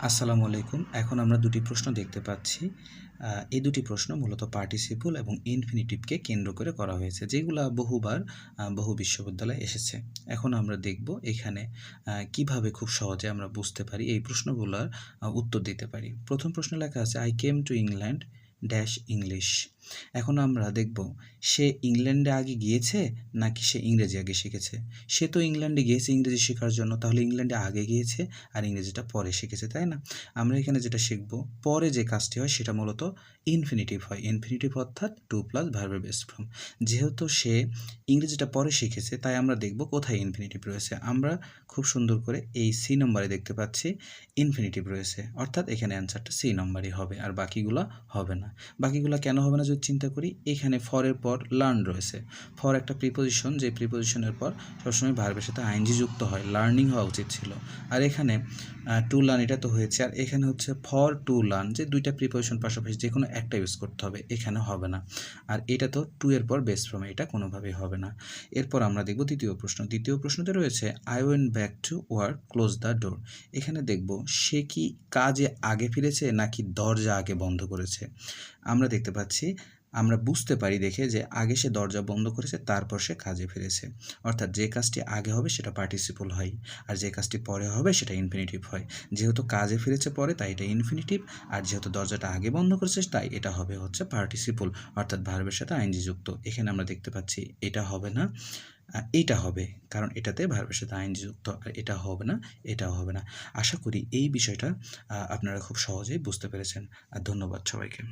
আসসালামু আলাইকুম। এখন আমরা দুটি প্রশ্ন দেখতে পাচ্ছি। এই দুটি প্রশ্ন মূলত পার্টিসিপল এবং ইনফিনিটিভকে কেন্দ্র করে করা হয়েছে, যেগুলা বহুবার বহু বিশ্ববিদ্যালয়ে এসেছে। এখন আমরা দেখব এখানে কিভাবে খুব সহজে আমরা বুঝতে পারি এই প্রশ্নগুলার উত্তর দিতে পারি। প্রথম প্রশ্নে লেখা আছে I came to England dash English. এখন আমরা দেখব সে ইংল্যান্ডে আগে গিয়েছে নাকি সে ইংরেজি আগে শিখেছে। সে তো ইংল্যান্ডে গিয়েছে ইংরেজি শেখার জন্য, তাহলে ইংল্যান্ডে আগে গিয়েছে আর ইংরেজিটা পরে শিখেছে, তাই না? আমরা এখানে যেটা শিখব, পরে যে কাজটি হয় সেটা মূলত ইনফিনিটিভ হয়। ইনফিনিটিভ অর্থাৎ টু প্লাস ভার্বের বেস ফর্ম। যেহেতু সে ইংরেজিটা পরে শিখেছে, তাই আমরা দেখব কোথায় ইনফিনিটিভ রয়েছে। আমরা খুব সুন্দর করে এই সি নম্বরে দেখতে পাচ্ছি ইনফিনিটিভ রয়েছে, অর্থাৎ এখানে অ্যান্সারটা সি নম্বরই হবে, আর বাকিগুলো হবে না। বাকিগুলো কেন হবে না যদি চিন্তা করি, এখানে ফরের পর লার্ন রয়েছে। ফর একটা প্রিপোজিশন, যে প্রিপোজিশনের পর সবসময় ভার্বের সাথে আইএনজি যুক্ত হয়, লার্নিং হওয়া উচিত ছিল। আর এখানে টু লার্ন এটা তো হয়েছে, আর এখানে হচ্ছে ফর টু লার্ন, যে দুইটা প্রিপোজিশন পাশাপাশি যে কোনো একটা ইউজ করতে হবে, এখানে হবে না। আর এটা তো টু এর পর বেস ফর্মে, এটা কোনোভাবেই হবে না। এরপর আমরা দেখব দ্বিতীয় প্রশ্ন। দ্বিতীয় প্রশ্নতে রয়েছে I went back to work close the door. এখানে দেখব সে কি কাজে আগে ফিরেছে নাকি দরজা আগে বন্ধ করেছে। আমরা দেখতে পাচ্ছি, আমরা বুঝতে পারি দেখে যে আগে সে দরজা বন্ধ করেছে, তারপর সে কাজে ফিরেছে। অর্থাৎ যে কাজটি আগে হবে সেটা পার্টিসিপল হয়, আর যে কাজটি পরে হবে সেটা ইনফিনিটিভ হয়। যেহেতু কাজে ফিরেছে পরে, তাই এটা ইনফিনিটিভ, আর যেহেতু দরজাটা আগে বন্ধ করেছে, তাই এটা হবে হচ্ছে পার্টিসিপল, অর্থাৎ ভার্বের সাথে আইএনজি যুক্ত। এখানে আমরা দেখতে পাচ্ছি এটা হবে না, এইটা হবে, কারণ এটাতে ভার্বের সাথে আইএনজি যুক্ত, আর এটা হবে না, এটাও হবে না। আশা করি এই বিষয়টা আপনারা খুব সহজেই বুঝতে পেরেছেন। আর ধন্যবাদ সবাইকে।